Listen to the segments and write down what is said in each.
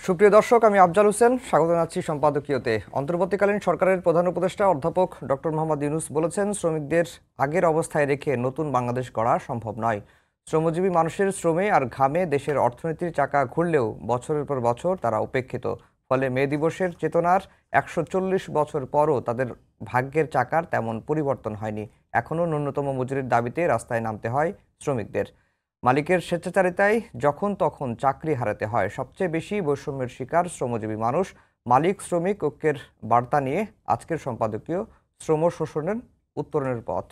সুপ্রিয় দর্শক, আমি আফজাল হোসেন, স্বাগত জানাচ্ছি সম্পাদকীয়তে। অন্তর্বর্তীকালীন সরকারের প্রধান উপদেষ্টা অধ্যাপক ডক্টর মোহাম্মদ ইউনূস বলেছেন, শ্রমিকদের আগের অবস্থায় রেখে নতুন বাংলাদেশ গড়া সম্ভব নয়। শ্রমজীবী মানুষের শ্রমে আর ঘামে দেশের অর্থনীতির চাকা ঘুরলেও বছরের পর বছর তারা উপেক্ষিত। ফলে মে দিবসের চেতনার ১৪০ বছর পরও তাদের ভাগ্যের চাকার তেমন পরিবর্তন হয়নি। এখনও ন্যূনতম মজুরির দাবিতে রাস্তায় নামতে হয় শ্রমিকদের। মালিকের স্বেচ্ছাচারিতায় যখন তখন চাকরি হারাতে হয়। সবচেয়ে বেশি বৈষম্যের শিকার শ্রমজীবী মানুষ। মালিক শ্রমিক ঐক্যের বার্তা নিয়ে আজকের সম্পাদকীয় শ্রম শোষণের উত্তরণের পথ।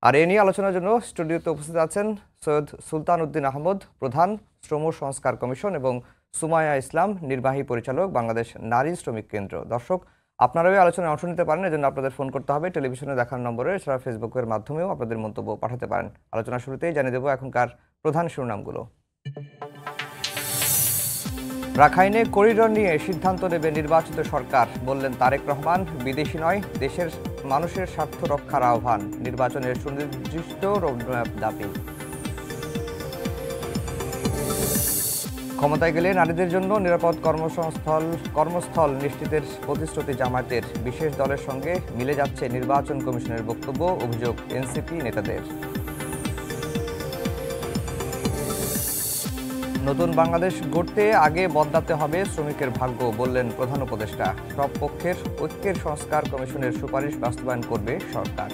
আর এ নিয়ে আলোচনার জন্য স্টুডিওতে উপস্থিত আছেন সৈয়দ সুলতান উদ্দিন আহমদ, প্রধান শ্রম সংস্কার কমিশন, এবং সুমাইয়া ইসলাম, নির্বাহী পরিচালক, বাংলাদেশ নারী শ্রমিক কেন্দ্র। দর্শক, আপনারাও আলোচনায় অংশ নিতে পারেন, এজন্য আপনাদের ফোন করতে হবে টেলিভিশনে দেখার নম্বরে। এছাড়া ফেসবুকের মাধ্যমেও আপনাদের মন্তব্য পাঠাতে পারেন। আলোচনা শুরুতেই জানিয়ে দেব এখনকার প্রধান শিরোনামগুলো। রাখাইনে করিডর নিয়ে সিদ্ধান্ত নেবে নির্বাচিত সরকার, বললেন তারেক রহমান। বিদেশি নয়, দেশের মানুষের স্বার্থ রক্ষার আহ্বান। নির্বাচনের সুনির্দিষ্ট রোডম্যাপ দাবি। ক্ষমতায় গেলে নারীদের জন্য নিরাপদ কর্মস্থল নিশ্চিতের প্রতিশ্রুতি জামায়াতের। বিশেষ দলের সঙ্গে মিলে যাচ্ছে নির্বাচন কমিশনের বক্তব্য, অভিযোগ এনসিপি নেতাদের। নতুন বাংলাদেশ গড়তে আগে বদলাতে হবে শ্রমিকের ভাগ্য, বললেন প্রধান উপদেষ্টা। সব পক্ষের ঐক্যের সংস্কার কমিশনের সুপারিশ বাস্তবায়ন করবে সরকার।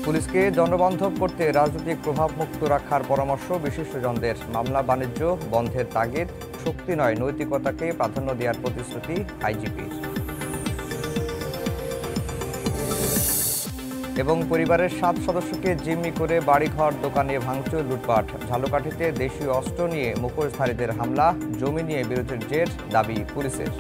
পুলিশকে জনবান্ধব করতে রাজনৈতিক প্রভাবমুক্ত রাখার পরামর্শ বিশিষ্টজনদের। মামলা বাণিজ্য বন্ধের তাগিদ, শক্তি নয় নৈতিকতাকে প্রাধান্য দেওয়ার প্রতিশ্রুতি আইজিপির। এবং পরিবারের ৭ সদস্যকে জিম্মি করে বাড়িঘর দোকানে ভাঙচুর, লুটপাট। ঝালকাঠিতে দেশীয় অস্ত্র নিয়ে মুখোশধারীদের হামলা, জমি নিয়ে বিরোধের জের, দাবি পুলিশের।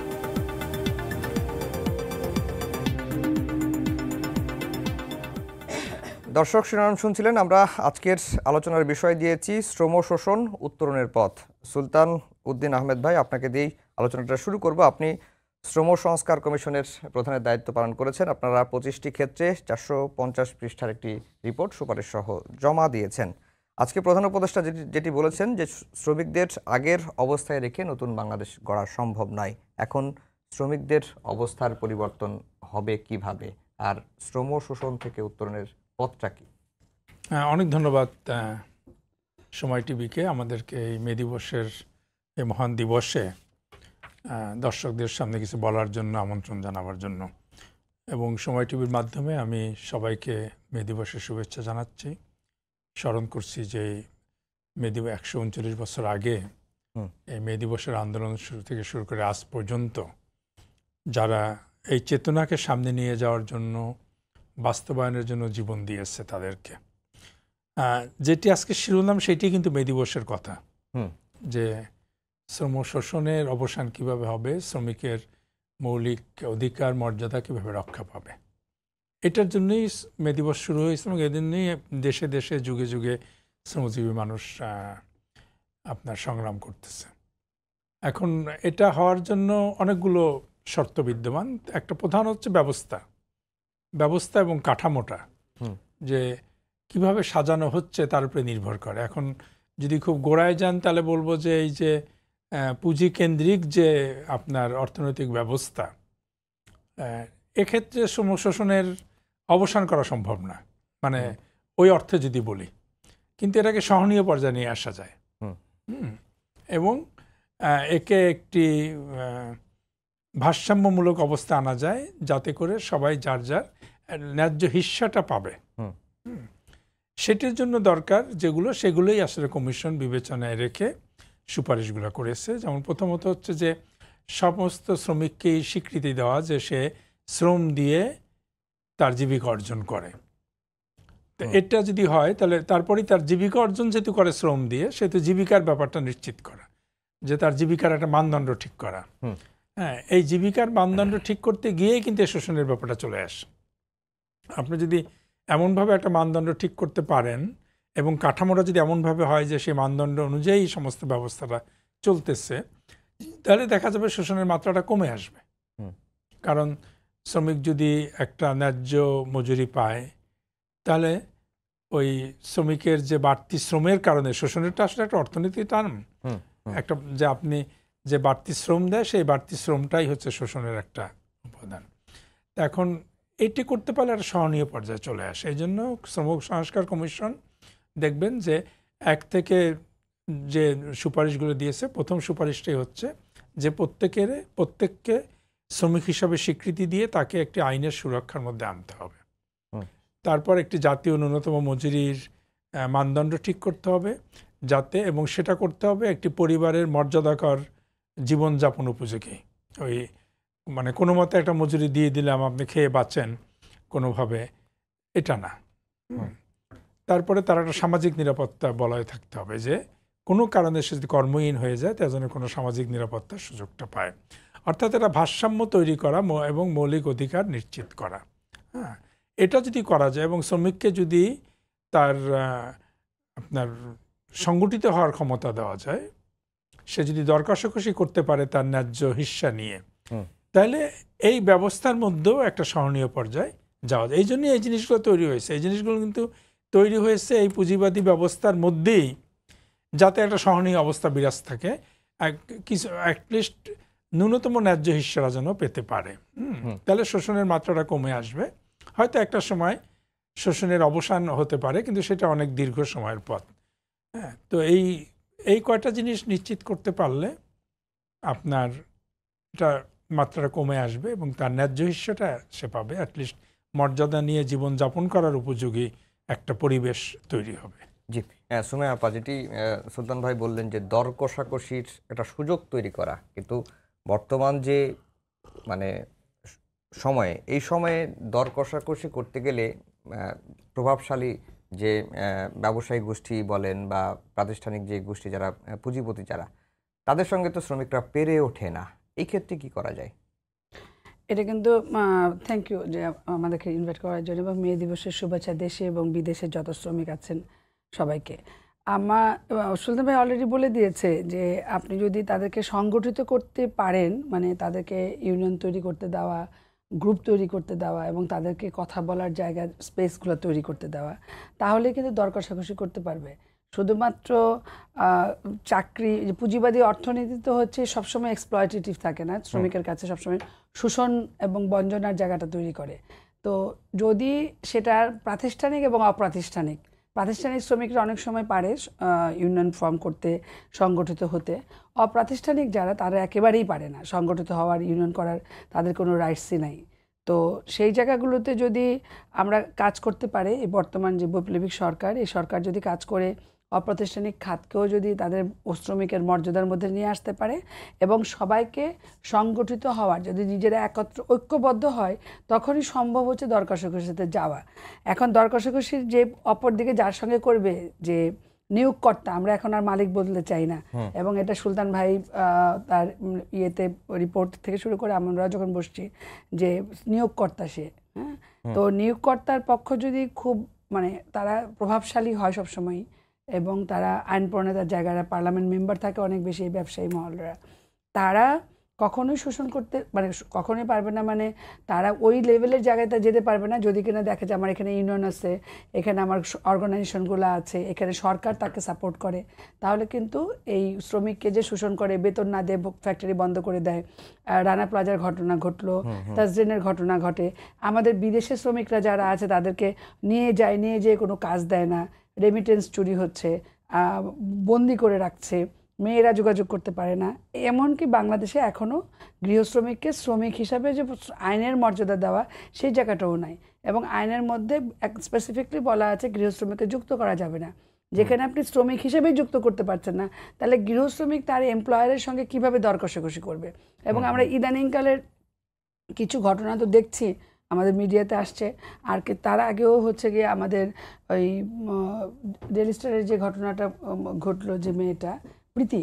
দর্শক, শিরোনাম শুনছিলেন। আমরা আজকের আলোচনার বিষয় দিয়েছি শ্রম শোষণ উত্তরণের পথ। সুলতান উদ্দিন আহমেদ ভাই, আপনাকে দিয়েই আলোচনাটা শুরু করব। আপনি শ্রম সংস্কার কমিশনের প্রধানের দায়িত্ব পালন করেছেন। আপনারা 25টি ক্ষেত্রে 450 পৃষ্ঠার একটি রিপোর্ট সুপারিশ সহ জমা দিয়েছেন। আজকে প্রধান উপদেষ্টা যেটি বলেছেন যে শ্রমিকদের আগের অবস্থায় রেখে নতুন বাংলাদেশ গড়া সম্ভব নয়। এখন শ্রমিকদের অবস্থার পরিবর্তন হবে কিভাবে, আর শ্রম শোষণ থেকে উত্তরণের পথটা কি? অনেক ধন্যবাদ সময় টিভিকে আমাদেরকে এই মে দিবসের এই মহান দিবসে দর্শকদের সামনে কিছু বলার জন্য, আমন্ত্রণ জানাবার জন্য। এবং সময় টিভির মাধ্যমে আমি সবাইকে মে দিবসের শুভেচ্ছা জানাচ্ছি। স্মরণ করছি যে মে দিবস 139 বছর আগে এই মে দিবসের আন্দোলন থেকে শুরু করে আজ পর্যন্ত যারা এই চেতনাকে সামনে নিয়ে যাওয়ার জন্য, বাস্তবায়নের জন্য জীবন দিয়েছে তাদেরকে। যেটি আজকে শিরোনাম সেটি কিন্তু মে দিবসের কথা, যে শ্রম শোষণের অবসান কিভাবে হবে, শ্রমিকের মৌলিক অধিকার মর্যাদা কিভাবে রক্ষা পাবে। এটার জন্যই মে দিবস শুরু হয়েছে এবং এজন্যই দেশে দেশে যুগে যুগে শ্রমজীবী মানুষ আপনার সংগ্রাম করতেছে। এখন এটা হওয়ার জন্য অনেকগুলো শর্ত বিদ্যমান। একটা প্রধান হচ্ছে ব্যবস্থা এবং কাঠামোটা, যে কিভাবে সাজানো হচ্ছে তার উপরে নির্ভর করে। এখন যদি খুব গোড়ায় যান তাহলে বলবো যে এই যে পুঁজি কেন্দ্রিক যে আপনার অর্থনৈতিক ব্যবস্থা, এক্ষেত্রে শ্রম শোষণের অবসান করা সম্ভব না, মানে ওই অর্থে যদি বলি। কিন্তু এটাকে সহনীয় পর্যায়ে নিয়ে আসা যায় এবং একে একটি ভারসাম্যমূলক অবস্থা আনা যায়, যাতে করে সবাই যার যার ন্যায্য হিস্সাটা পাবে। সেটির জন্য দরকার যেগুলো, সেগুলোই আসলে কমিশন বিবেচনায় রেখে সুপারিশগুলো করেছে। যেমন প্রথমত হচ্ছে যে সমস্ত শ্রমিককেই স্বীকৃতি দেওয়া যে সে শ্রম দিয়ে তার জীবিকা অর্জন করে। তো এটা যদি হয় তাহলে তারপরেই তার জীবিকা অর্জন যেহেতু করে শ্রম দিয়ে, সেহেতু জীবিকার ব্যাপারটা নিশ্চিত করা, যে তার জীবিকার একটা মানদণ্ড ঠিক করা। হ্যাঁ, এই জীবিকার মানদণ্ড ঠিক করতে গিয়েই কিন্তু এই শোষণের ব্যাপারটা চলে আসে। আপনি যদি এমনভাবে একটা মানদণ্ড ঠিক করতে পারেন এবং কাঠামোটা যদি এমনভাবে হয় যে সেই মানদণ্ড অনুযায়ী সমস্ত ব্যবস্থাটা চলতেছে, তাহলে দেখা যাবে শোষণের মাত্রাটা কমে আসবে। কারণ শ্রমিক যদি একটা ন্যায্য মজুরি পায়, তাহলে ওই শ্রমিকের যে বাড়তি শ্রমের কারণে, শোষণেরটা আসলে একটা অর্থনীতি টার্ম, একটা যে আপনি যে বাড়তি শ্রম দেয় সেই বাড়তি শ্রমটাই হচ্ছে শোষণের একটা উপাদান। এখন এটি করতে পারলে একটা সহনীয় পর্যায়ে চলে আসে। এই জন্য শ্রম সংস্কার কমিশন দেখবেন যে 1 থেকে যে সুপারিশগুলো দিয়েছে, প্রথম সুপারিশটাই হচ্ছে যে প্রত্যেককে শ্রমিক হিসাবে স্বীকৃতি দিয়ে তাকে একটি আইনের সুরক্ষার মধ্যে আনতে হবে। তারপর একটি জাতীয় ন্যূনতম মজুরির মানদণ্ড ঠিক করতে হবে যাতে, এবং সেটা করতে হবে একটি পরিবারের মর্যাদাকর জীবনযাপন উপযোগী। ওই মানে কোনো মতে একটা মজুরি দিয়ে দিলাম আপনি খেয়ে বাঁচেন কোনোভাবে, এটা না। তারপরে তার একটা সামাজিক নিরাপত্তা বলয় থাকতে হবে, যে কোনো কারণে সে যদি কর্মহীন হয়ে যায় তার জন্য কোনো সামাজিক নিরাপত্তার সুযোগটা পায়। অর্থাৎ এটা ভারসাম্য তৈরি করা এবং মৌলিক অধিকার নিশ্চিত করা। হ্যাঁ, এটা যদি করা যায় এবং শ্রমিককে যদি তার আপনার সংগঠিত হওয়ার ক্ষমতা দেওয়া যায়, সে যদি দর কষাকষি করতে পারে তার ন্যায্য হিস্সা নিয়ে, তাহলে এই ব্যবস্থার মধ্যেও একটা সহনীয় পর্যায়ে যাওয়া যায়। এই জন্যই এই জিনিসগুলো তৈরি হয়েছে। এই জিনিসগুলো কিন্তু তৈরি হয়েছে এই পুঁজিবাদী ব্যবস্থার মধ্যেই, যাতে একটা সহনীয় অবস্থা বিরাজ থাকে, কিছু অ্যাটলিস্ট ন্যূনতম ন্যায্য হিস্সারা যেন পেতে পারে। তাহলে শোষণের মাত্রাটা কমে আসবে। হয়তো একটা সময় শোষণের অবসান হতে পারে, কিন্তু সেটা অনেক দীর্ঘ সময়ের পথ। হ্যাঁ, তো এই কয়টা জিনিস নিশ্চিত করতে পারলে আপনার এটা মাত্রাটা কমে আসবে এবং তার ন্যায্য হিস্সাটা সে পাবে। অ্যাটলিস্ট মর্যাদা নিয়ে জীবনযাপন করার উপযোগী একটা পরিবেশ তৈরি হবে। জি, সুমাইয়া আপা, যেটি সুলতান ভাই বললেন যে দর কষাকষির একটা সুযোগ তৈরি করা, কিন্তু বর্তমান যে মানে সময়ে, এই সময়ে দর কষাকষি করতে গেলে প্রভাবশালী যে ব্যবসায়ী গোষ্ঠী বলেন বা প্রাতিষ্ঠানিক যে গোষ্ঠী যারা পুঁজিপতি যারা, তাদের সঙ্গে তো শ্রমিকরা পেরে ওঠে না। এই ক্ষেত্রে কি করা যায়? এটা কিন্তু থ্যাংক ইউ যে আমাদেরকে ইনভাইট করার জন্য, এবং মে দিবসের শুভেচ্ছা দেশে এবং বিদেশে যত শ্রমিক আছেন সবাইকে। সুলতান ভাই অলরেডি বলে দিয়েছে যে আপনি যদি তাদেরকে সংগঠিত করতে পারেন, মানে তাদেরকে ইউনিয়ন তৈরি করতে দেওয়া, গ্রুপ তৈরি করতে দেওয়া এবং তাদেরকে কথা বলার জায়গা স্পেসগুলো তৈরি করতে দেওয়া, তাহলে কিন্তু দর কষাকষি করতে পারবে। শুধুমাত্র চাকরি, পুঁজিবাদী অর্থনীতি তো হচ্ছে সবসময় এক্সপ্লয়টেটিভ থাকে না, শ্রমিকের কাছে সবসময় শোষণ এবং বঞ্চনার জায়গাটা তৈরি করে। তো যদি সেটার প্রাতিষ্ঠানিক এবং অপ্রাতিষ্ঠানিক শ্রমিকরা অনেক সময় পারে ইউনিয়ন ফর্ম করতে, সংগঠিত হতে। অপ্রাতিষ্ঠানিক যারা, তারা একেবারেই পারে না সংগঠিত হওয়ার, ইউনিয়ন করার তাদের কোনো রাইটসই নাই। তো সেই জায়গাগুলোতে যদি আমরা কাজ করতে পারি, এই বর্তমান যে বৈপ্লবিক সরকার, এই সরকার যদি কাজ করে অপ্রাতিষ্ঠানিক খাতকেও যদি তাদের শ্রমিকের মর্যাদার মধ্যে নিয়ে আসতে পারে এবং সবাইকে সংগঠিত হওয়ার, যদি নিজেরা একত্র ঐক্যবদ্ধ হয়, তখনই সম্ভব হচ্ছে দর কষাকষিতে যাওয়া। এখন দর কষাকষির যে অপর দিকে যার সঙ্গে করবে, যে নিয়োগকর্তা, আমরা এখন আর মালিক বদলে চাই না, এবং এটা সুলতান ভাই তার ইয়েতে রিপোর্ট থেকে শুরু করে আমরা যখন বসছি যে নিয়োগকর্তা সে, হ্যাঁ, তো নিয়োগকর্তার পক্ষ যদি খুব মানে তারা প্রভাবশালী হয় সবসময়, এবং তারা আইন প্রণেতার জায়গায় পার্লামেন্ট মেম্বার থাকে অনেক বেশি, ব্যবসায়ী মহলরা, তারা কখনোই শোষণ করতে মানে কখনোই পারবে না, মানে তারা ওই লেভেলের জায়গায় যেতে পারবে না যদি কিনা দেখে যে আমার এখানে ইউনিয়ন আছে, এখানে আমার অর্গানাইজেশনগুলো আছে, এখানে সরকার তাকে সাপোর্ট করে। তাহলে কিন্তু এই শ্রমিককে যে শোষণ করে, বেতন না দিয়ে ফ্যাক্টরি বন্ধ করে দেয়, রানা প্লাজার ঘটনা ঘটলো, তাজরিনের ঘটনা ঘটে, আমাদের বিদেশে শ্রমিকরা যারা আছে তাদেরকে নিয়ে যেয়ে কোনো কাজ দেয় না, রেমিটেন্স চুরি হচ্ছে, বন্দি করে রাখছে, মেয়েরা যোগাযোগ করতে পারে না। এমনকি বাংলাদেশে এখনও গৃহশ্রমিককে শ্রমিক হিসাবে যে আইনের মর্যাদা দেওয়া, সেই জায়গাটাও নাই। এবং আইনের মধ্যে স্পেসিফিকলি বলা আছে গৃহশ্রমিককে যুক্ত করা যাবে না। যেখানে আপনি শ্রমিক হিসেবেই যুক্ত করতে পারছেন না, তাহলে গৃহশ্রমিক তার এমপ্লয়ারের সঙ্গে কিভাবে দর কষাকষি করবে? এবং আমরা ইদানিংকালের কিছু ঘটনা তো দেখছি, আমাদের মিডিয়াতে আসছে, আর তার আগেও হচ্ছে গিয়ে আমাদের ওই ডেইলি স্টারের যে ঘটনাটা ঘটলো, যে মেয়েটা প্রীতি,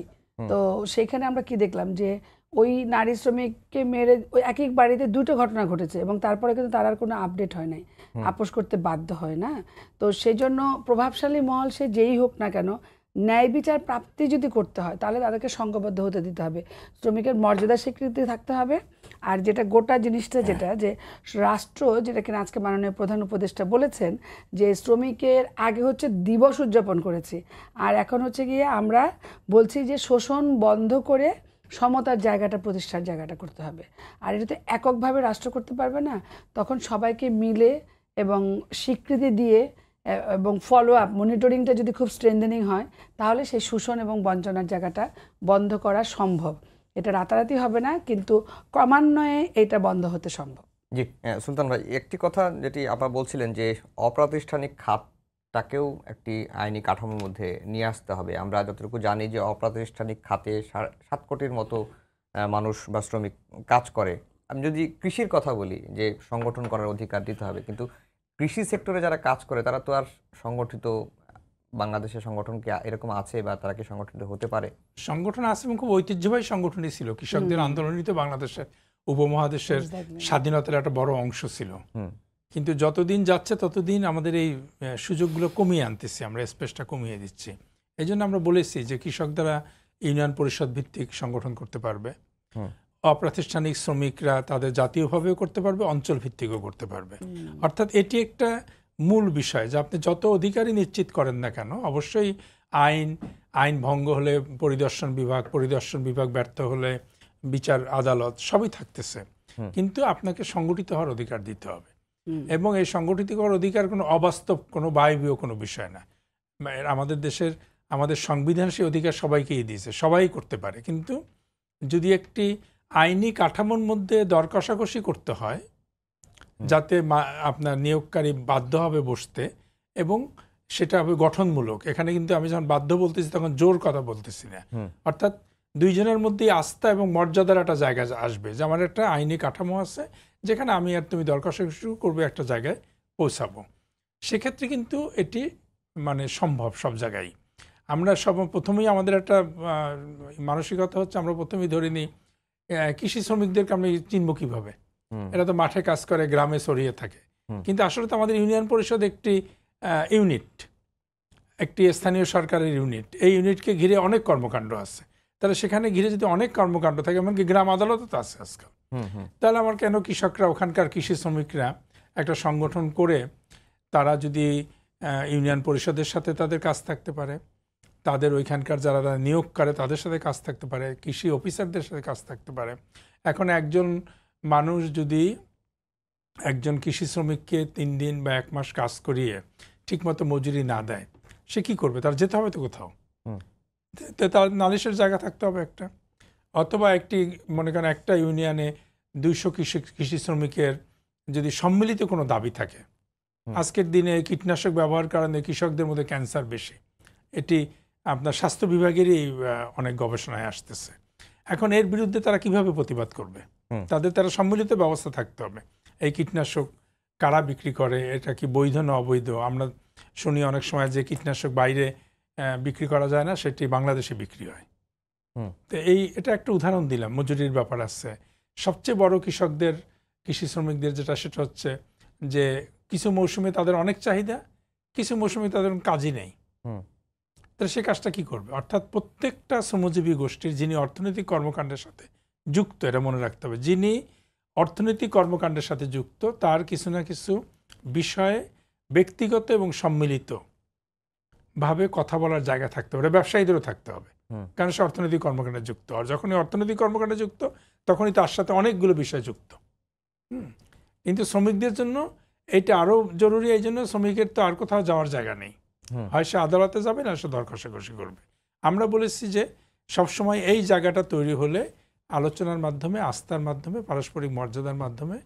তো সেইখানে আমরা কি দেখলাম যে ওই নারী শ্রমিককে মেরে ওই একই বাড়িতে দুটো ঘটনা ঘটেছে, এবং তারপরে কিন্তু তার আর কোনো আপডেট হয় নাই, আপোষ করতে বাধ্য হয় না। তো সেই জন্য প্রভাবশালী মহল সে যেই হোক না কেন, ন্যায় বিচার প্রাপ্তি যদি করতে হয় তাহলে তাদেরকে সংঘবদ্ধ হতে দিতে হবে, শ্রমিকের মর্যাদা স্বীকৃতি থাকতে হবে। আর যেটা গোটা জিনিসটা যেটা যে রাষ্ট্র, যেটা কিনা আজকে মাননীয় প্রধান উপদেষ্টা বলেছেন যে শ্রমিকের আগে হচ্ছে দিবস উদযাপন করেছি, আর এখন হচ্ছে গিয়ে আমরা বলছি যে শোষণ বন্ধ করে সমতার জায়গাটা, প্রতিষ্ঠার জায়গাটা করতে হবে। আর এটা তো এককভাবে রাষ্ট্র করতে পারবে না, তখন সবাইকে মিলে এবং স্বীকৃতি দিয়ে এবং ফলো আপ মনিটরিংটা যদি খুব স্ট্রেনথেনিং হয় তাহলে সেই শোষণ এবং বঞ্চনার জায়গাটা বন্ধ করা সম্ভব। এটা রাতারাতি হবে না, কিন্তু ক্রমান্বয়ে এটা বন্ধ হতে সম্ভব। জি, সুলতান ভাই, একটি কথা যেটি আপা বলছিলেন যে অপ্রাতিষ্ঠানিক খাতটাকেও একটি আইনি কাঠামোর মধ্যে নিয়ে আসতে হবে। আমরা যতটুকু জানি যে অপ্রাতিষ্ঠানিক খাতে 7 কোটির মতো মানুষ বা শ্রমিক কাজ করে। আমি যদি কৃষির কথা বলি যে সংগঠন করার অধিকার দিতে হবে, কিন্তু কৃষি সেক্টরে যারা কাজ করে তারা তো আর সংগঠিত, বাংলাদেশের সংগঠন কি এরকম আছে বা তারা কি সংগঠিত হতে পারে? সংগঠন আছে এবং খুব ঐতিহ্যবাহী সংগঠনই ছিল। কৃষকদের আন্দোলনই তো বাংলাদেশের উপমহাদেশের স্বাধীনতার একটা বড় অংশ ছিল। কিন্তু যতদিন যাচ্ছে ততদিন আমাদের এই সুযোগগুলো কমিয়ে আনতেছি, আমরা স্পেসটা কমিয়ে দিচ্ছি। এই জন্য আমরা বলেছি যে কৃষকরা ইউনিয়ন পরিষদ ভিত্তিক সংগঠন করতে পারবে, অপ্রাতিষ্ঠানিক শ্রমিকরা তাদের জাতীয়ভাবেও করতে পারবে, অঞ্চল ভিত্তিকও করতে পারবে। অর্থাৎ এটি একটা মূল বিষয় যে আপনি যত অধিকারই নিশ্চিত করেন না কেন, অবশ্যই আইন ভঙ্গ হলে পরিদর্শন বিভাগ ব্যর্থ হলে বিচার আদালত সবই থাকতেছে, কিন্তু আপনাকে সংগঠিত হওয়ার অধিকার দিতে হবে। এবং এই সংগঠিত হওয়ার অধিকার কোনো অবাস্তব, কোনো বায়বীয় কোনো বিষয় না। আমাদের দেশের, আমাদের সংবিধান সেই অধিকার সবাইকেই দিয়েছে, সবাই করতে পারে। কিন্তু যদি একটি আইনি কাঠামোর মধ্যে দর কষাকষি করতে হয় যাতে আপনার নিয়োগকারী বাধ্য হবে বসতে, এবং সেটা হবে গঠনমূলক। এখানে কিন্তু আমি যখন বাধ্য বলতেছি তখন জোর কথা বলতেছি না, অর্থাৎ দুইজনের মধ্যে আস্থা এবং মর্যাদার একটা জায়গা আসবে যে আমার একটা আইনি কাঠামো আছে যেখানে আমি আর তুমি দর কষাকষি করবে, একটা জায়গায় পৌঁছাবো। সেক্ষেত্রে কিন্তু এটি মানে সম্ভব সব জায়গায়। আমরা প্রথমেই আমাদের একটা মানসিকতা হচ্ছে, আমরা প্রথমেই ধরে নিই কৃষি শ্রমিকদেরকে আমি চিনব কিভাবে, এরা তো মাঠে কাজ করে, গ্রামে ছড়িয়ে থাকে। কিন্তু আসলে তো আমাদের ইউনিয়ন পরিষদ একটি ইউনিট, একটি স্থানীয় সরকারের ইউনিট। এই ইউনিটকে ঘিরে অনেক কর্মকাণ্ড আছে। তাহলে সেখানে ঘিরে যদি অনেক কর্মকাণ্ড থাকে, এমনকি গ্রাম আদালতও তো আছে আজকাল, তাহলে আমার কেন কৃষকরা, ওখানকার কৃষি শ্রমিকরা একটা সংগঠন করে তারা যদি ইউনিয়ন পরিষদের সাথে তাদের কাজ থাকতে পারে, তাদের ওইখানকার যারা নিয়োগ করে তাদের সাথে কাজ থাকতে পারে, কৃষি অফিসারদের সাথে কাজ থাকতে পারে। এখন একজন মানুষ যদি একজন কৃষি শ্রমিককে 3 দিন বা 1 মাস কাজ করিয়ে ঠিকমতো মজুরি না দেয়, সে কি করবে? তার যেতে হবে তো কোথাও, তার নালিশের জায়গা থাকতে হবে একটা। অথবা একটি মনে করেন একটা ইউনিয়নে 200 কৃষি শ্রমিকের যদি সম্মিলিত কোনো দাবি থাকে, আজকের দিনে কীটনাশক ব্যবহার কারণে কৃষকদের মধ্যে ক্যান্সার বেশি, এটি আপনার স্বাস্থ্য বিভাগেরই অনেক গবেষণায় আসতেছে। এখন এর বিরুদ্ধে তারা কিভাবে প্রতিবাদ করবে? তারা সম্মিলিত ব্যবস্থা থাকতে হবে। এই কীটনাশক কারা বিক্রি করে, এটা কি বৈধ না অবৈধ? আমরা শুনি অনেক সময় যে কীটনাশক বাইরে বিক্রি করা যায় না, সেটি বাংলাদেশে বিক্রি হয়। তো এটা একটা উদাহরণ দিলাম। মজুরির ব্যাপার আছে। সবচেয়ে বড় কৃষকদের, কৃষি শ্রমিকদের যেটা, সেটা হচ্ছে যে কিছু মৌসুমে তাদের অনেক চাহিদা, কিছু মৌসুমে তাদের কাজই নেই। তাহলে সে কাজটা কি করবে? অর্থাৎ প্রত্যেকটা শ্রমজীবী গোষ্ঠীর যিনি অর্থনৈতিক কর্মকাণ্ডের সাথে যুক্ত, এটা মনে রাখতে হবে, যিনি অর্থনৈতিক কর্মকাণ্ডের সাথে যুক্ত তার কিছু না কিছু বিষয়ে ব্যক্তিগত এবং সম্মিলিত ভাবে কথা বলার জায়গা থাকতে হবে। ব্যবসায়ীদেরও থাকতে হবে, কারণ সে অর্থনৈতিক কর্মকাণ্ডে যুক্ত। আর যখনই অর্থনৈতিক কর্মকাণ্ডে যুক্ত তখনই তার সাথে অনেকগুলো বিষয় যুক্ত। কিন্তু শ্রমিকদের জন্য এটা আরও জরুরি। এই জন্য শ্রমিকের তো আর কোথাও যাওয়ার জায়গা নেই, হয় সে আদালতে যাবে না সে দর কষাকষি করবে। আমরা বলেছি যে সবসময় এই জায়গাটা তৈরি হলে আলোচনার মাধ্যমে, আস্থার মাধ্যমে, পারস্পরিক মর্যাদার মাধ্যমে,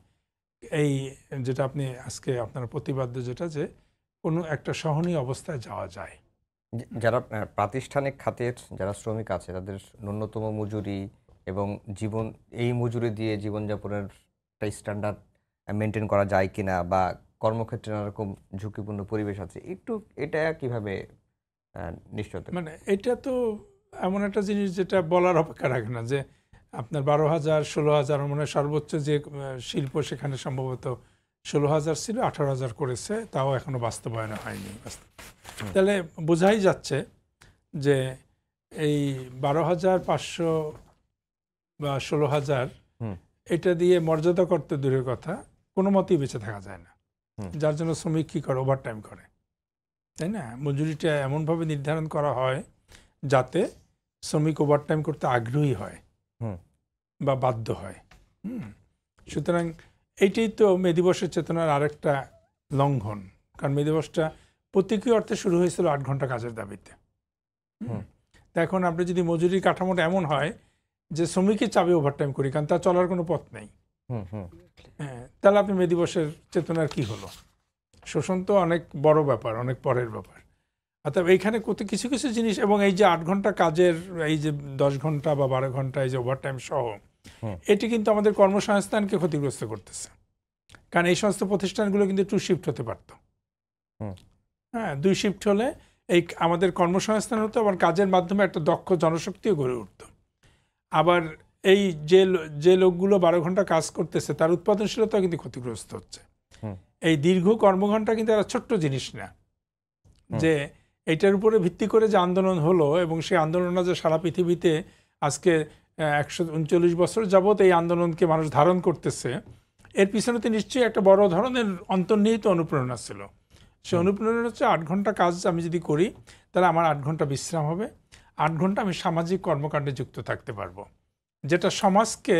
এই যেটা আপনি আজকে আপনার প্রতিবাদ্য যেটা, যে কোনো একটা সহনীয় অবস্থায় যাওয়া যায়। যারা প্রাতিষ্ঠানিক খাতের যারা শ্রমিক আছে তাদের ন্যূনতম মজুরি এবং এই মজুরি দিয়ে জীবনযাপনের একটা স্ট্যান্ডার্ড মেনটেন করা যায় কিনা, বা কর্মক্ষেত্রে নানারকম ঝুঁকিপূর্ণ পরিবেশ আছে, এটা কিভাবে নিশ্চয়তা? মানে এটা তো এমন একটা জিনিস যেটা বলার অপেক্ষা রাখে না, যে আপনার 12,000 16,000, মনে হয় সর্বোচ্চ যে শিল্প সেখানে সম্ভবত 16,000 ছিল, 18,000 করেছে, তাও এখনো বাস্তবায়ন হয়নি। তাহলে বোঝাই যাচ্ছে যে এই 12,500 বা 16,000 এটা দিয়ে মর্যাদা করতে দূরের কথা, কোনো মতেই বেঁচে থাকা যায় না। যার জন্য শ্রমিক কী করে, ওভারটাইম করে, তাই না? মজুরিটা এমনভাবে নির্ধারণ করা হয় যাতে শ্রমিক ওভারটাইম করতে আগ্রহী হয় বা বাধ্য হয়। সুতরাং এইটাই তো মে দিবসের চেতনার আরেকটা লঙ্ঘন। কারণ মে দিবসটা প্রতীকী অর্থে শুরু হয়েছিল 8 ঘন্টা কাজের দাবিতে। এখন আপনি যদি মজুরির কাঠামোটা এমন হয় যে শ্রমিকের চাবে ওভারটাইম করি, কারণ তার চলার কোনো পথ নেই, হ্যাঁ, তাহলে আপনি মে দিবসের চেতনার কি হলো? শোষণ তো অনেক বড় ব্যাপার, অনেক পরের ব্যাপার। অর্থাৎ এইখানে কত কিছু কিছু জিনিস, এবং এই যে 8 ঘন্টা কাজের, এই যে 10 ঘন্টা বা 12 ঘন্টা এই যে ওভারটাইম সহ, এটি কিন্তু আমাদের কর্মসংস্থানকে ক্ষতিগ্রস্ত করতেছে। কারণ এই সমস্ত প্রতিষ্ঠানগুলো কিন্তু 2 শিফট হতে পারত। হ্যাঁ, 2 শিফট হলে এই আমাদের কর্মসংস্থান হতো, আবার কাজের মাধ্যমে একটা দক্ষ জনশক্তিও গড়ে উঠত। আবার এই যে লোকগুলো 12 ঘন্টা কাজ করতেছে তার উৎপাদনশীলতা কিন্তু ক্ষতিগ্রস্ত হচ্ছে। এই দীর্ঘ কর্মঘণ্টা কিন্তু একটা ছোট্ট জিনিস না, যে এইটার উপরে ভিত্তি করে যে আন্দোলন হলো, এবং সেই আন্দোলনটা যে সারা পৃথিবীতে আজকে 139 বছর যাবৎ এই আন্দোলনকে মানুষ ধারণ করতেছে, এর পিছনে তো নিশ্চয়ই একটা বড় ধরনের অন্তর্নিহিত অনুপ্রেরণা ছিল। সে অনুপ্রেরণা হচ্ছে 8 ঘন্টা কাজ আমি যদি করি তাহলে আমার 8 ঘন্টা বিশ্রাম হবে, 8 ঘন্টা আমি সামাজিক কর্মকাণ্ডে যুক্ত থাকতে পারবো, যেটা সমাজকে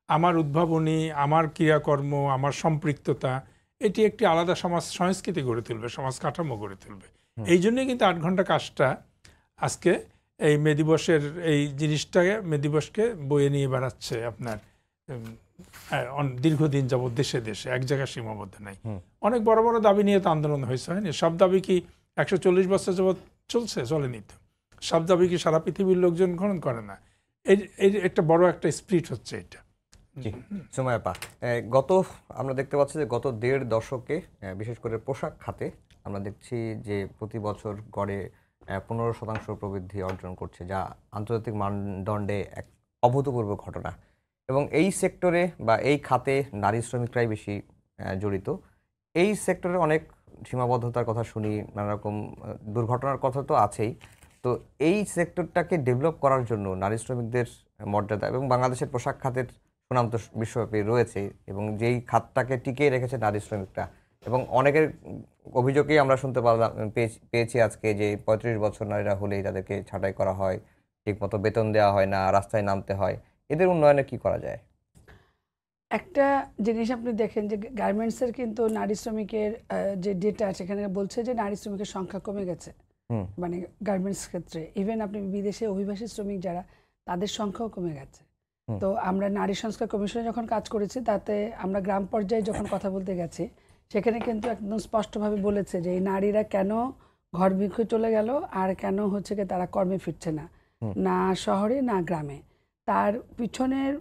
আমার উদ্ভাবনী, আমার ক্রিয়াকর্ম, আমার সম্পৃক্ততা, এটি একটি আলাদা সমাজ সংস্কৃতি গড়ে তুলবে, সমাজ কাঠামো গড়ে তুলবে। এই জন্যই কিন্তু 8 ঘন্টা কাজটা আজকে এই মে দিবসের এই জিনিসটাকে, মে দিবসকে বয়ে নিয়ে বেড়াচ্ছে আপনার দীর্ঘদিন যাবৎ দেশে দেশে, এক জায়গায় সীমাবদ্ধ নাই। অনেক বড় বড় দাবি নিয়ে তো আন্দোলন হয়েছে, হয়নি? সব দাবি কি 140 বছর যাবৎ চলেনি তো। সব দাবি কি সারা পৃথিবীর লোকজন গ্রহণ করে না? এই একটা বড় একটা স্পিরিট হচ্ছে এটা। সুমাইয়া আপা, আমরা দেখতে পাচ্ছি যে গত 1.5 দশকে বিশেষ করে পোশাক খাতে আমরা দেখছি যে প্রতি বছর গড়ে 15% প্রবৃদ্ধি অর্জন করছে, যা আন্তর্জাতিক মানদণ্ডে এক অভূতপূর্ব ঘটনা। এবং এই সেক্টরে বা এই খাতে নারী শ্রমিকরাই বেশি জড়িত। এই সেক্টরে অনেক সীমাবদ্ধতার কথা শুনি, নানা রকম দুর্ঘটনার কথা তো আছেই। তো এই সেক্টরটাকে ডেভেলপ করার জন্য নারী শ্রমিকদের মর্যাদা, এবং বাংলাদেশের পোশাক খাতের সুনাম তো বিশ্বব্যাপী রয়েছে, এবং যেই খাতটাকে টিকিয়ে রেখেছে নারী শ্রমিকরা, এবং অনেকের অভিযোগেই আমরা শুনতে পেয়েছি আজকে যে 35 বছর নারীরা হলেই তাদেরকে ছাঁটাই করা হয়, ঠিকমতো বেতন দেওয়া হয় না, রাস্তায় নামতে হয়। এদের উন্নয়নে কি করা যায়? একটা জিনিস আপনি দেখেন যে গার্মেন্টসের কিন্তু নারী শ্রমিকের যে ডেটা সেখানে বলছে যে নারী শ্রমিকের সংখ্যা কমে গেছে, মানে গার্মেন্টস ক্ষেত্রে। ইভেন আপনি বিদেশে অভিবাসী শ্রমিক যারা, তাদের সংখ্যাও কমে গেছে। তো আমরা নারী সংস্কার কমিশনে যখন কাজ করেছি, তাতে আমরা গ্রাম পর্যায়ে যখন কথা বলতে গেছি, সেখানে কিন্তু একদম স্পষ্টভাবে বলেছে যে এই নারীরা কেন ঘরমুখে চলে গেল, আর কেন হচ্ছে কি তারা কর্মে ফিরছে না, না শহরে না গ্রামে। তার পিছনের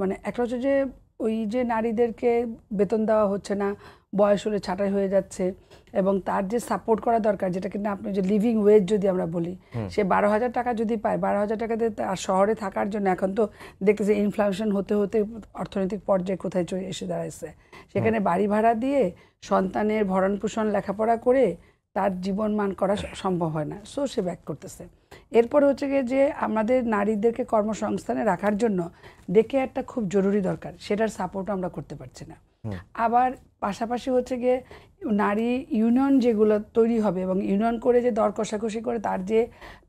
মানে একটা হচ্ছে যে ওই যে নারীদেরকে বেতন দেওয়া হচ্ছে না, বয়স হলে ছাঁটাই হয়ে যাচ্ছে, এবং তার যে সাপোর্ট করা দরকার, যেটা কিন্তু আপনি যে লিভিং ওয়েজ যদি আমরা বলি, সে 12,000 টাকা যদি পায়, 12,000 টাকাতে আর শহরে থাকার জন্য এখন তো দেখতেছি ইনফ্লেশন হতে হতে অর্থনৈতিক পর্যায়ে কোথায় এসে দাঁড়াইছে। সেখানে বাড়ি ভাড়া দিয়ে সন্তানের ভরণ পোষণ লেখাপড়া করে তার জীবন মান করা সম্ভব হয় না, সো সে ব্যাক করতেছে। এরপরে হচ্ছে গিয়ে যে আমাদের নারীদেরকে কর্মসংস্থানে রাখার জন্য ডে কেয়ারটা খুব জরুরি দরকার, সেটার সাপোর্টও আমরা করতে পারছি না। আবার পাশাপাশি হচ্ছে গিয়ে নারী ইউনিয়ন যেগুলো তৈরি হবে, এবং ইউনিয়ন করে যে দর কষাকষি করে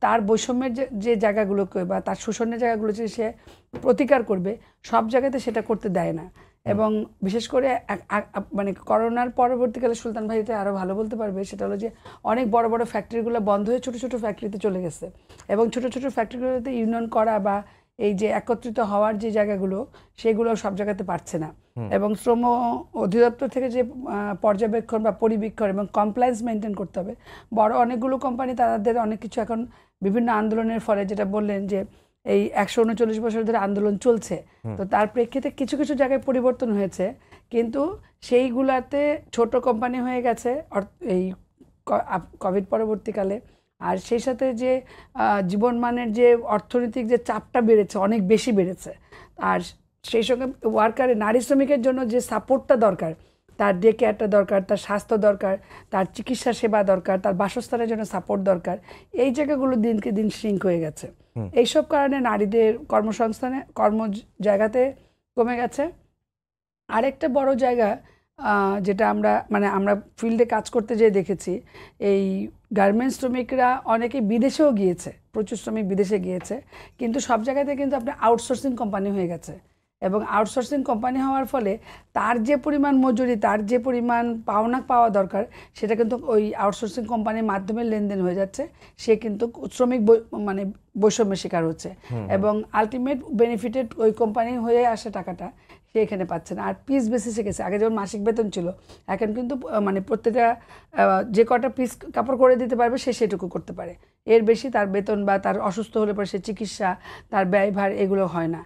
তার বৈষম্যের যে জায়গাগুলোকে বা তার শোষণের জায়গাগুলো যে সে প্রতিকার করবে, সব জায়গাতে সেটা করতে দেয় না। এবং বিশেষ করে মানে করোনার পরবর্তীকালে সুলতান ভাই এটা আরও ভালো বলতে পারবে, সেটা হলো যে অনেক বড় বড় ফ্যাক্টরিগুলো বন্ধ হয়ে ছোট ছোট ফ্যাক্টরিতে চলে গেছে, এবং ছোট ছোট ফ্যাক্টরিগুলোতে ইউনিয়ন করা বা এই যে একত্রিত হওয়ার যে জায়গাগুলো, সেগুলো সব জায়গাতে পারছে না। এবং শ্রম অধিদপ্তর থেকে যে পর্যবেক্ষণ বা পরিবীক্ষণ এবং কমপ্লায়েন্স মেনটেন করতে হবে, বড় অনেকগুলো কোম্পানি তাদের অনেক কিছু এখন বিভিন্ন আন্দোলনের ফলে, যেটা বললেন যে এই 139 বছর ধরে আন্দোলন চলছে, তো তার প্রেক্ষিতে কিছু কিছু জায়গায় পরিবর্তন হয়েছে, কিন্তু সেইগুলাতে ছোট কোম্পানি হয়ে গেছে এই কোভিড পরবর্তীকালে। আর সেই সাথে যে জীবনমানের যে অর্থনৈতিক যে চাপটা বেড়েছে, অনেক বেশি বেড়েছে। আর সেই সঙ্গে নারী শ্রমিকের জন্য যে সাপোর্টটা দরকার, তার ডে কেয়ারটা দরকার, তার স্বাস্থ্য দরকার, তার চিকিৎসা সেবা দরকার, তার বাসস্থানের জন্য সাপোর্ট দরকার। এই জায়গাগুলো দিনকে দিন শ্রিঙ্ক হয়ে গেছে। এইসব কারণে নারীদের কর্মসংস্থানে কর্ম জায়গাতে কমে গেছে। আরেকটা বড় জায়গা যেটা আমরা ফিল্ডে কাজ করতে যেয়ে দেখেছি, এই গার্মেন্টস শ্রমিকরা অনেকে বিদেশেও গিয়েছে, প্রচুর শ্রমিক বিদেশে গিয়েছে, কিন্তু সব জায়গাতে কিন্তু আপনার আউটসোর্সিং কোম্পানি হয়ে গেছে। এবং আউটসোর্সিং কোম্পানি হওয়ার ফলে তার যে পরিমাণ মজুরি, তার যে পরিমাণ পাওয়া দরকার, সেটা কিন্তু ওই আউটসোর্সিং কোম্পানির মাধ্যমে লেনদেন হয়ে যাচ্ছে। সে কিন্তু শ্রমিক বৈষম্যের শিকার হচ্ছে এবং আলটিমেট বেনিফিটেড ওই কোম্পানি হয়ে আসে টাকাটা সে এখানে পাচ্ছে না। আর পিস বেসিসে গেছে। আগে যেমন মাসিক বেতন ছিল, এখন কিন্তু প্রত্যেকটা যে কটা পিস কাপড় করে দিতে পারবে সে সেটুকু করতে পারে। এর বেশি তার বেতন বা তার অসুস্থ হলে পরে সে চিকিৎসা, তার ব্যয়ভার এগুলো হয় না।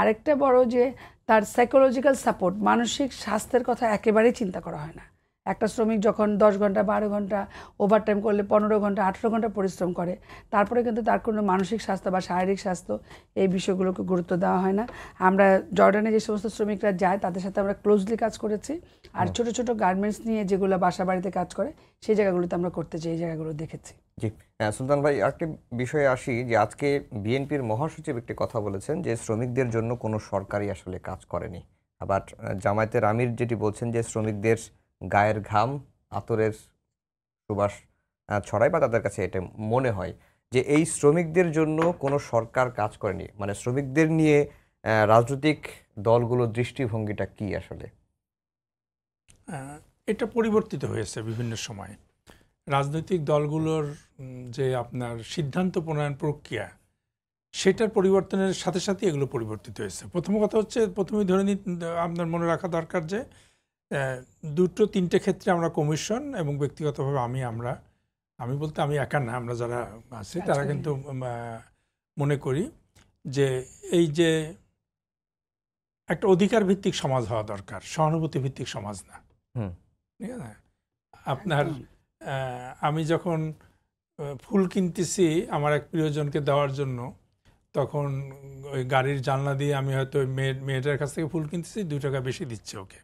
আরেকটা বড় যে তার সাইকোলজিক্যাল সাপোর্ট, মানসিক স্বাস্থ্যের কথা একেবারেই চিন্তা করা হয় না। একটা শ্রমিক যখন 10 ঘন্টা 12 ঘন্টা ওভারটাইম করলে 15 ঘন্টা 18 ঘন্টা পরিশ্রম করে, তারপরে কিন্তু তার কোনো মানসিক স্বাস্থ্য বা শারীরিক স্বাস্থ্য এই বিষয়গুলোকে গুরুত্ব দেওয়া হয় না। আমরা জর্ডানে যে সমস্ত শ্রমিকরা যায় তাদের সাথে আমরা ক্লোজলি কাজ করেছি। আর ছোট ছোট গার্মেন্টস নিয়ে যেগুলো বাসা বাড়িতে কাজ করে সেই জায়গাগুলোতে আমরা করতে চাই, এই জায়গাগুলো দেখেছি। জি, সুলতান ভাই, আরেকটি বিষয়ে আসি যে আজকে বিএনপির মহাসচিব একটি কথা বলেছেন যে শ্রমিকদের জন্য কোনো সরকারই আসলে কাজ করেনি। আবার জামায়াতের আমির যেটি বলছেন যে শ্রমিকদের গায়ের ঘাম আতরের সুবাস ছড়ায় বা তাদের কাছে এটা মনে হয় যে এই শ্রমিকদের জন্য কোনো সরকার কাজ করেনি। মানে শ্রমিকদের নিয়ে রাজনৈতিক দলগুলোর দৃষ্টিভঙ্গিটা কি আসলে? এটা পরিবর্তিত হয়েছে বিভিন্ন সময়। রাজনৈতিক দলগুলোর যে আপনার সিদ্ধান্ত প্রণয়ন প্রক্রিয়া, সেটার পরিবর্তনের সাথে সাথে এগুলো পরিবর্তিত হয়েছে। প্রথম কথা হচ্ছে, প্রথমেই ধরে আপনার মনে রাখা দরকার যে দুটো তিনটে ক্ষেত্রে আমরা কমিশন এবং ব্যক্তিগতভাবে আমি বলতে আমি একা না, আমরা যারা আছি তারা কিন্তু মনে করি যে এই যে একটা অধিকার ভিত্তিক সমাজ হওয়া দরকার, সহানুভূতি ভিত্তিক সমাজ না। ঠিক আছে? আপনার আমি যখন ফুল কিনতেছি আমার এক প্রিয়জনকে দেওয়ার জন্য, তখন ওই গাড়ির জানলা দিয়ে আমি হয়তো মেয়েটার কাছ থেকে ফুল কিনতেছি, 2 টাকা বেশি দিচ্ছে ওকে,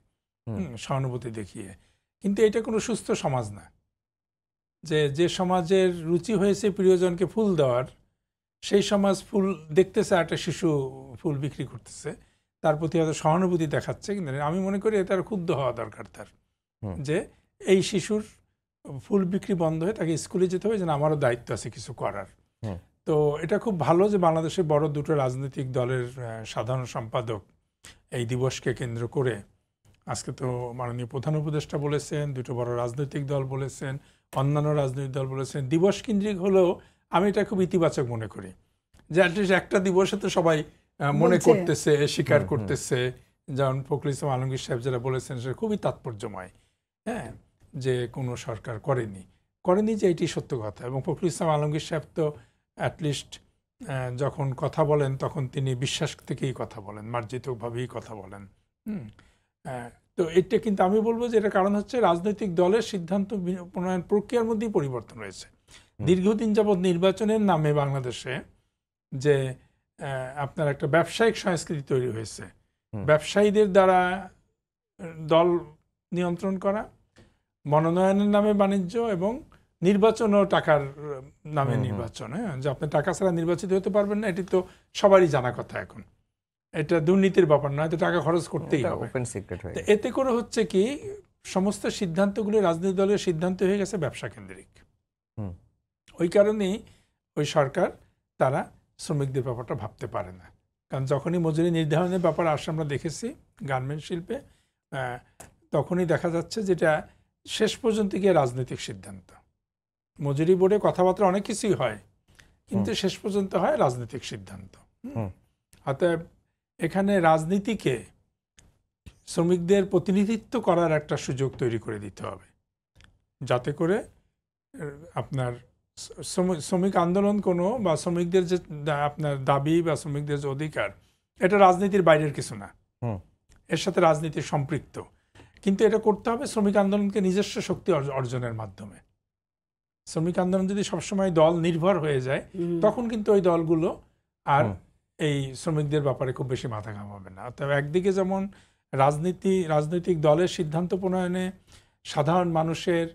সহানুভূতি দেখিয়ে। কিন্তু এটা কোনো সুস্থ সমাজ না। যে সমাজের রুচি হয়েছে প্রিয়জনকে ফুল দেওয়ার, সেই সমাজ ফুল দেখতেছে একটা শিশু ফুল বিক্রি করতেছে, তার প্রতি হয়তো সহানুভূতি দেখাচ্ছে, কিন্তু আমি মনে করি এটার ক্ষুব্ধ হওয়া দরকার তার, যে এই শিশুর ফুল বিক্রি বন্ধ হয়ে তাকে স্কুলে যেতে হবে, যেন আমারও দায়িত্ব আছে কিছু করার। তো এটা খুব ভালো যে বাংলাদেশের বড় দুটো রাজনৈতিক দলের সাধারণ সম্পাদক এই দিবসকে কেন্দ্র করে, আজকে তো মাননীয় প্রধান উপদেষ্টা বলেছেন, দুটো বড় রাজনৈতিক দল বলেছেন, অন্যান্য রাজনৈতিক দল বলেছেন, দিবস কেন্দ্রিক হলেও আমি এটা খুব ইতিবাচক মনে করি যে অ্যাটলিস্ট একটা দিবসে তো সবাই মনে করতেছে, স্বীকার করতেছে। যেমন ফখরুল ইসলাম আলমগীর সাহেব যারা বলেছেন সেটা খুবই তাৎপর্যময়, হ্যাঁ, যে কোনো সরকার করেনি যে এটি সত্য কথা। এবং ফখরুল ইসলাম আলমগীর সাহেব তো অ্যাটলিস্ট যখন কথা বলেন তখন তিনি বিশ্বাস থেকেই কথা বলেন, মার্জিতভাবেই কথা বলেন। তো এটা কিন্তু আমি বলবো যে এটা কারণ হচ্ছে রাজনৈতিক দলের সিদ্ধান্ত প্রণয়ন প্রক্রিয়ার মধ্যেই পরিবর্তন হয়েছে। দীর্ঘদিন যাবৎ নির্বাচনের নামে বাংলাদেশে যে আপনার একটা ব্যবসায়িক সংস্কৃতি তৈরি হয়েছে, ব্যবসায়ীদের দ্বারা দল নিয়ন্ত্রণ করা, মনোনয়নের নামে বাণিজ্য এবং নির্বাচন ও টাকার নামে নির্বাচন, হ্যাঁ, যে আপনি টাকা ছাড়া নির্বাচিত হতে পারবেন না, এটি তো সবারই জানা কথা। এখন এটা দুর্নীতির ব্যাপার নয়, তো টাকা খরচ করতেই হবে। এতে করে হচ্ছে কি, সমস্ত সিদ্ধান্তগুলো রাজনৈতিক দলের সিদ্ধান্ত হয়ে গেছে ব্যবসা কেন্দ্রিক। ওই কারণেই ওই সরকার তারা শ্রমিকদের ব্যাপারটা ভাবতে পারে না। কারণ যখনই মজুরি নির্ধারণের ব্যাপার আসে, আমরা দেখেছি গার্মেন্টস শিল্পে, তখনই দেখা যাচ্ছে যেটা শেষ পর্যন্ত গিয়ে রাজনৈতিক সিদ্ধান্ত। মজুরি বোর্ডে কথাবার্তা অনেক কিছুই হয়, কিন্তু শেষ পর্যন্ত হয় রাজনৈতিক সিদ্ধান্ত। অতএব এখানে রাজনীতিকে শ্রমিকদের প্রতিনিধিত্ব করার একটা সুযোগ তৈরি করে দিতে হবে, যাতে করে আপনার শ্রমিক আন্দোলন কোনো বা শ্রমিকদের যে আপনার দাবি বা শ্রমিকদের যে অধিকার, এটা রাজনীতির বাইরের কিছু না, এর সাথে রাজনীতি সম্পৃক্ত। কিন্তু এটা করতে হবে শ্রমিক আন্দোলনকে নিজস্ব শক্তি অর্জনের মাধ্যমে। শ্রমিক আন্দোলন যদি সবসময় দল নির্ভর হয়ে যায়, তখন কিন্তু ওই দলগুলো আর এই শ্রমিকদের ব্যাপারে খুব বেশি মাথা ঘামাবে না। তবে একদিকে যেমন রাজনৈতিক দলের সিদ্ধান্ত প্রণয়নে সাধারণ মানুষের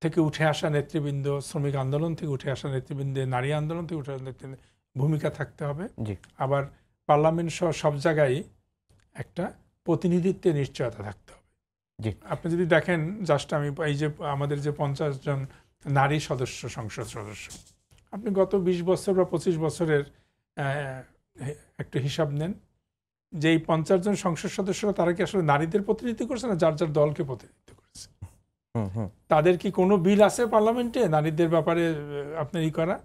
থেকে উঠে আসা নেতৃবৃন্দ, শ্রমিক আন্দোলন থেকে উঠে আসা নেতৃবৃন্দের, নারী আন্দোলন থেকে উঠে আসা নেতৃবৃন্দের ভূমিকা থাকতে হবে। জি। আবার পার্লামেন্ট সহ সব জায়গায় একটা প্রতিনিধিত্বের নিশ্চয়তা থাকতে হবে। জি। আপনি যদি দেখেন, জাস্ট আমি এই যে আমাদের যে 50 জন নারী সদস্য, সংসদ সদস্য, আপনি গত 20 বছর বা 25 বছরের একটু হিসাব নেন যে এই 50 জন সংসদ সদস্যরা তারা কি আসলে নারীদের প্রতিনিধিত্ব করছে না যার যার দলকে প্রতিনিধিত্ব করছে? তাদের কি কোনো বিল আছে পার্লামেন্টে নারীদের ব্যাপারে আপনার করা?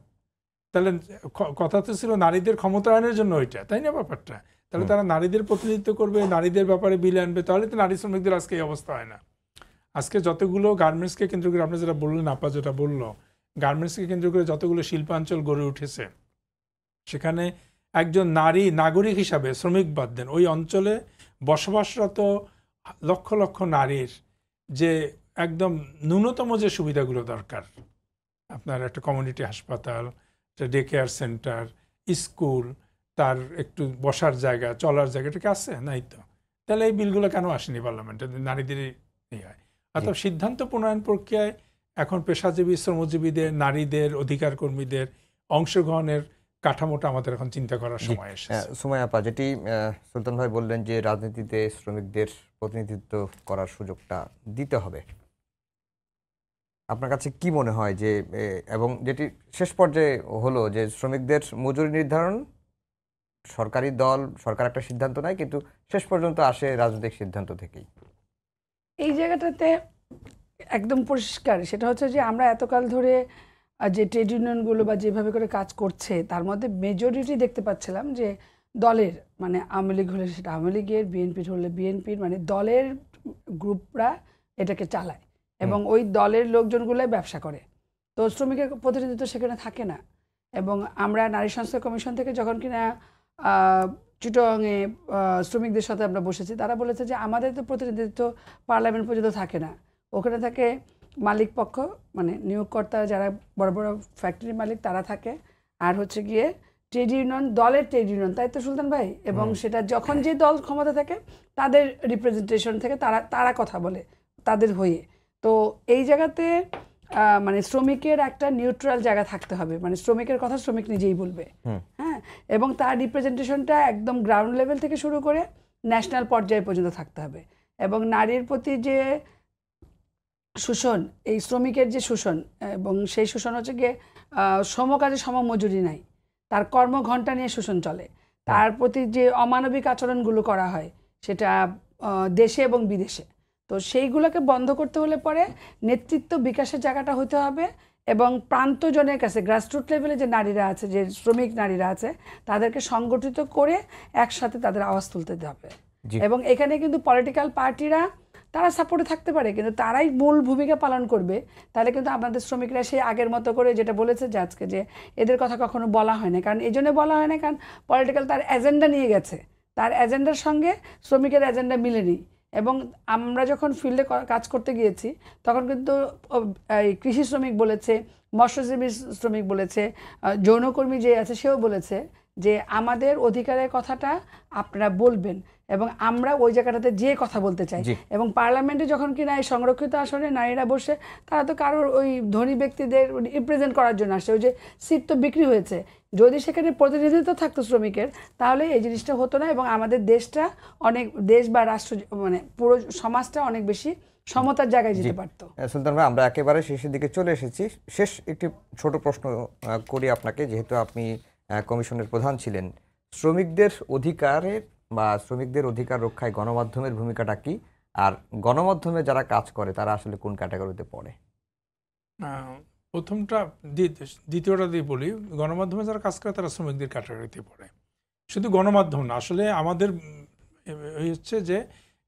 তাহলে কথা তো ছিল নারীদের ক্ষমতায়নের জন্য ওইটা, তাই না ব্যাপারটা? তাহলে তারা নারীদের প্রতিনিধিত্ব করবে, নারীদের ব্যাপারে বিল আনবে, তাহলে তো নারী শ্রমিকদের আজকে এই অবস্থা হয় না। আজকে যতগুলো গার্মেন্টসকে কেন্দ্র করে, আপনি যেটা বললেন, আপা যেটা বললো, গার্মেন্টসকে কেন্দ্র করে যতগুলো শিল্পাঞ্চল গড়ে উঠেছে, সেখানে একজন নারী নাগরিক হিসাবে, শ্রমিক বাদ দেন, ওই অঞ্চলে বসবাসরত লক্ষ লক্ষ নারীর যে একদম ন্যূনতম যে সুবিধাগুলো দরকার, আপনার একটা কমিউনিটি হাসপাতাল, একটা ডে কেয়ার সেন্টার, স্কুল, তার একটু বসার জায়গা, চলার জায়গা, এটা কি আছে? নাই তো। তাহলে এই বিলগুলো কেন আসেনি পার্লামেন্টে? নারীদেরই হয়। অর্থাৎ সিদ্ধান্ত প্রণয়ন প্রক্রিয়ায় এখন পেশাজীবী, শ্রমজীবীদের, নারীদের, অধিকার কর্মীদের অংশগ্রহণের কাঠামোটা আমাদের এখন চিন্তা করার সময় এসেছে। সুমাইয়া আপা, যেটি সুলতান ভাই বললেন যে রাজনীতিতে শ্রমিকদের প্রতিনিধিত্ব করার সুযোগটা দিতে হবে, আপনার কাছে কি মনে হয় যে, এবং যেটি শেষ পর্যায়ে হলো যে শ্রমিকদের মজুরি নির্ধারণ সরকারি দল, সরকার একটা সিদ্ধান্ত নেয়, কিন্তু শেষ পর্যন্ত আসে রাজনৈতিক সিদ্ধান্ত থেকেই? এই জায়গাটাতে একদম পরিষ্কার, সেটা হচ্ছে যে আমরা এতকাল ধরে যে ট্রেড ইউনিয়নগুলো বা যেভাবে করে কাজ করছে, তার মধ্যে মেজরিটি দেখতে পাচ্ছিলাম যে দলের, মানে আওয়ামী লীগ হলে সেটা আওয়ামী লীগের, বিএনপির হলে বিএনপির, মানে দলের গ্রুপরা এটাকে চালায় এবং ওই দলের লোকজনগুলোই ব্যবসা করে। তো শ্রমিকের প্রতিনিধিত্ব সেখানে থাকে না। এবং আমরা নারী সংস্কার কমিশন থেকে যখন কিনা চিটাগংয়ে শ্রমিকদের সাথে আমরা বসেছি, তারা বলেছে যে আমাদের তো প্রতিনিধিত্ব পার্লামেন্ট পর্যন্ত থাকে না, ওখানে থাকে মালিক পক্ষ, মানে নিয়োগকর্তা যারা বড় বড় ফ্যাক্টরি মালিক তারা থাকে, আর হচ্ছে গিয়ে ট্রেড ইউনিয়ন, দলের ট্রেড ইউনিয়ন, তাই তো সুলতান ভাই? এবং সেটা যখন যে দল ক্ষমতা থাকে তাদের রিপ্রেজেন্টেশন থেকে তারা কথা বলে তাদের হয়ে। তো এই জায়গাতে মানে শ্রমিকের একটা নিউট্রাল জায়গা থাকতে হবে, মানে শ্রমিকের কথা শ্রমিক নিজেই বলবে, হ্যাঁ, এবং তার রিপ্রেজেন্টেশনটা একদম গ্রাউন্ড লেভেল থেকে শুরু করে ন্যাশনাল পর্যায়ে পর্যন্ত থাকতে হবে। এবং নারীর প্রতি যে শোষণ, এই শ্রমিকের যে শোষণ, এবং সেই শোষণ হচ্ছে গিয়ে সমকাজে সমমজুরি নাই, তার কর্মঘণ্টা নিয়ে শোষণ চলে, তার প্রতি যে অমানবিক আচরণগুলো করা হয় সেটা দেশে এবং বিদেশে, তো সেইগুলোকে বন্ধ করতে হলে পরে নেতৃত্ব বিকাশের জায়গাটা হতে হবে এবং প্রান্তজনের কাছে, গ্রাসরুট লেভেলে যে নারীরা আছে, যে শ্রমিক নারীরা আছে, তাদেরকে সংগঠিত করে একসাথে তাদের আওয়াজ তুলতে হবে। এবং এখানে কিন্তু পলিটিক্যাল পার্টিরা তারা সাপোর্টে থাকতে পারে, কিন্তু তারাই মূল ভূমিকা পালন করবে। তাহলে কিন্তু আমাদের শ্রমিকরা সেই আগের মতো করে যেটা বলেছে যে আজকে, যে এদের কথা কখনো বলা হয় না, কারণ এই জন্য বলা হয় না কারণ পলিটিক্যাল তার এজেন্ডা নিয়ে গেছে, তার এজেন্ডার সঙ্গে শ্রমিকের এজেন্ডা মিলেনি। এবং আমরা যখন ফিল্ডে কাজ করতে গিয়েছি তখন কিন্তু কৃষি শ্রমিক বলেছে, মৎস্যজীবী শ্রমিক বলেছে, যৌনকর্মী যে আছে সেও বলেছে যে আমাদের অধিকারের কথাটা আপনারা বলবেন, এবং আমরা ওই জায়গাটাতে যে কথা বলতে চাই। এবং পার্লামেন্টে যখন কিনা এই সংরক্ষিত আসনে নারীরা বসে, তারা তো কারোর ওই ধনী ব্যক্তিদের রিপ্রেজেন্ট করার জন্য আসছে, ওই যে সিট তো বিক্রি হয়েছে। যদি সেখানে প্রতিনিধিত্ব থাকতো শ্রমিকের, তাহলে এই জিনিসটা হতো না, এবং আমাদের দেশটা অনেক, দেশ বা রাষ্ট্র, মানে পুরো সমাজটা অনেক বেশি সমতার জায়গায় যেতে পারতো। সুলতান ভাই, আমরা একেবারে শেষের দিকে চলে এসেছি। শেষ একটি ছোট প্রশ্ন করি আপনাকে, যেহেতু আপনি কমিশনের প্রধান ছিলেন। শ্রমিকদের অধিকারের বা শ্রমিকদের অধিকার রক্ষায় গণমাধ্যমের ভূমিকাটা কি, আর গণমাধ্যমে যারা কাজ করে তারা আসলে কোন ক্যাটাগরিতে পড়ে? প্রথমটা, দ্বিতীয়টা দিয়ে বলি, গণমাধ্যমে যারা কাজ করে তারা শ্রমিকদের ক্যাটাগরিতে পড়ে। শুধু গণমাধ্যম না, আসলে আমাদের হচ্ছে যে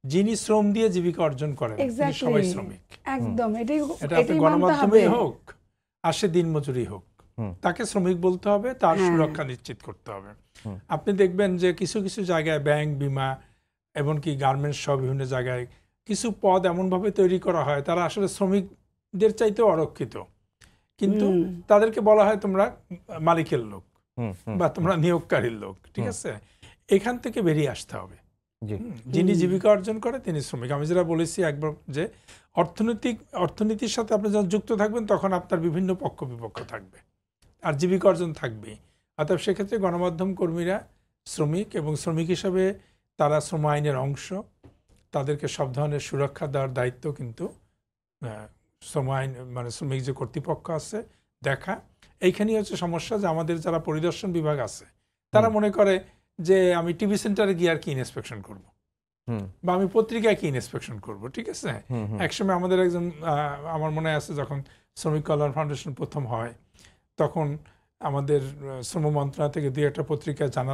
যিনি শ্রম দিয়ে জীবিকা অর্জন করেন সবাই শ্রমিক। একদম, এটা আপনি গণমাধ্যমেই হোক আর সে দিনমজুরি হোক, তাকে শ্রমিক বলতে হবে, তার সুরক্ষা নিশ্চিত করতে হবে। আপনি দেখবেন যে কিছু কিছু জায়গায় ব্যাংক, বিমা, এমনকি গার্মেন্টস সহ বিভিন্ন জায়গায় কিছু পদ এমনভাবে তৈরি করা হয় তারা আসলে শ্রমিকদের চাইতেও অরক্ষিত, কিন্তু তাদেরকে বলা হয় তোমরা মালিকের লোক বা তোমরা নিয়োগকারীর লোক। ঠিক আছে, এখান থেকে বেরিয়ে আসতে হবে। জি যিনি জীবিকা অর্জন করে তিনি শ্রমিক। আমি যেটা বলেছি একবার যে অর্থনীতির সাথে আপনি যখন যুক্ত থাকবেন তখন আপনার বিভিন্ন পক্ষ বিপক্ষ থাকবে, আর জীবিকা অর্জন থাকবেই। অর্থাৎ সেক্ষেত্রে গণমাধ্যম কর্মীরা শ্রমিক, এবং শ্রমিক হিসাবে তারা শ্রম আইনের অংশ। তাদেরকে সব ধরনের সুরক্ষা দেওয়ার দায়িত্ব কিন্তু শ্রম আইন মানে শ্রমিক যে কর্তৃপক্ষ আছে দেখা। এইখানেই হচ্ছে সমস্যা যে আমাদের যারা পরিদর্শন বিভাগ আছে তারা মনে করে যে আমি টিভি সেন্টারে গিয়ে আর কি ইন্সপেকশন করব, বা আমি পত্রিকায় কি ইন্সপেকশন করব। ঠিক আছে, একসময় আমাদের একজন আমার মনে আছে যখন শ্রমিক কল্যাণ ফাউন্ডেশন প্রথম হয় তখন আমাদের শ্রম মন্ত্রণালয় থেকে দুই একটা পত্রিকায় জানা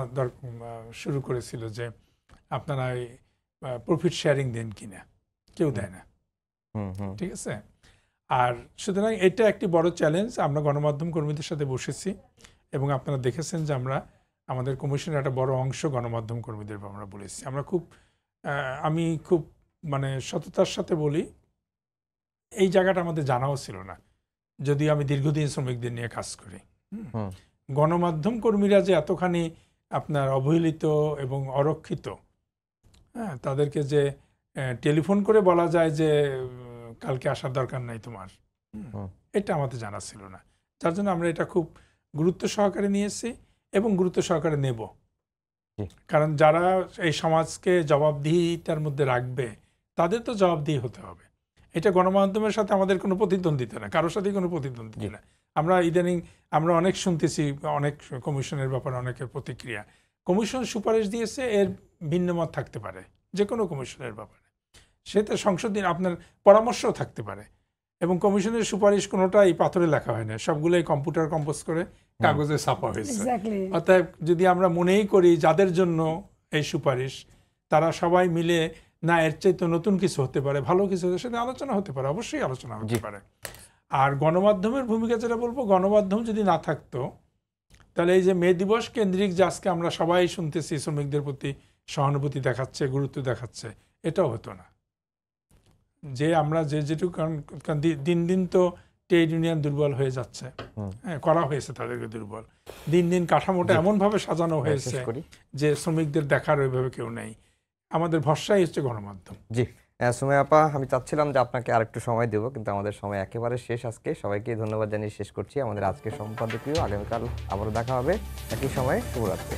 শুরু করেছিল যে আপনারা প্রফিট শেয়ারিং দেন কিনা, কেউ দেয় না। ঠিক আছে, আর সুতরাং এটা একটি বড় চ্যালেঞ্জ। আমরা গণমাধ্যম কর্মীদের সাথে বসেছি এবং আপনারা দেখেছেন যে আমরা আমাদের কমিশনের একটা বড় অংশ গণমাধ্যম কর্মীদের আমরা বলেছি। আমরা আমি খুব মানে সততার সাথে বলি, এই জায়গাটা আমাদের জানাও ছিল না, যদিও আমি দীর্ঘদিন শ্রমিকদের নিয়ে কাজ করি। গণমাধ্যম কর্মীরা যে এতখানি আপনার অবহেলিত এবং অরক্ষিত, হ্যাঁ, তাদেরকে যে টেলিফোন করে বলা যায় যে কালকে আসার দরকার নাই তোমার, এটা আমাদের জানা ছিল না। যার জন্য আমরা এটা খুব গুরুত্ব সহকারে নিয়েছি এবং গুরুত্ব সহকারে নেব। কারণ যারা এই সমাজকে জবাবদিহিতার মধ্যে রাখবে তাদের তো জবাবদিহি হতে হবে। এটা গণমাধ্যমের সাথে আমাদের কোনো প্রতিদ্বন্দ্বিতা না, কারোর সাথেই কোনো প্রতিদ্বন্দ্বিতা না। আমরা ইদানিং আমরা অনেক শুনতেছি অনেক কমিশনের ব্যাপারে অনেকের প্রতিক্রিয়া। কমিশন সুপারিশ দিয়েছে, এর ভিন্ন মত থাকতে পারে যে কোনো কমিশনের ব্যাপারে, সেটা সংসদীয় আপনার পরামর্শও থাকতে পারে। এবং কমিশনের সুপারিশ কোনোটাই পাথরে লেখা হয় না, সবগুলোই কম্পিউটার কম্পোজ করে কাগজে ছাপা হয়েছে। অর্থাৎ যদি আমরা মনেই করি যাদের জন্য এই সুপারিশ, তারা সবাই মিলে না এর চাইতে নতুন কিছু হতে পারে, ভালো কিছু হতে, সেটা আলোচনা হতে পারে, অবশ্যই আলোচনা হতে পারে। আর গণমাধ্যমের ভূমিকা যেটা বলবো, গণমাধ্যম যদি না থাকতো তাহলে এই যে মে দিবস কেন্দ্রিক যে আজকে আমরা সবাই শুনতেছি শ্রমিকদের প্রতি সহানুভূতি দেখাচ্ছে, গুরুত্ব দেখাচ্ছে, এটাও হতো না। যে আমরা যেটুকু, কারণ দিন দিন তো ট্রেড ইউনিয়ন দুর্বল হয়ে যাচ্ছে, হ্যাঁ, করা হয়েছে তাদেরকে দুর্বল। দিন দিন কাঠামোটা এমনভাবে সাজানো হয়েছে যে শ্রমিকদের দেখার ওইভাবে কেউ নেই। আমাদের ভরসাই হচ্ছে গণমাধ্যম। জি সুমাইয়া আপা, আমি চাচ্ছিলাম যে আপনাকে আরেকটু সময় দেব, কিন্তু আমাদের সময় একেবারে শেষ আজকে। সবাইকে ধন্যবাদ জানিয়ে শেষ করছি। আমাদের আজকে সম্পাদকীয়, আগামীকাল আবারও দেখা হবে একই সময়ে। শুভরাত্রি।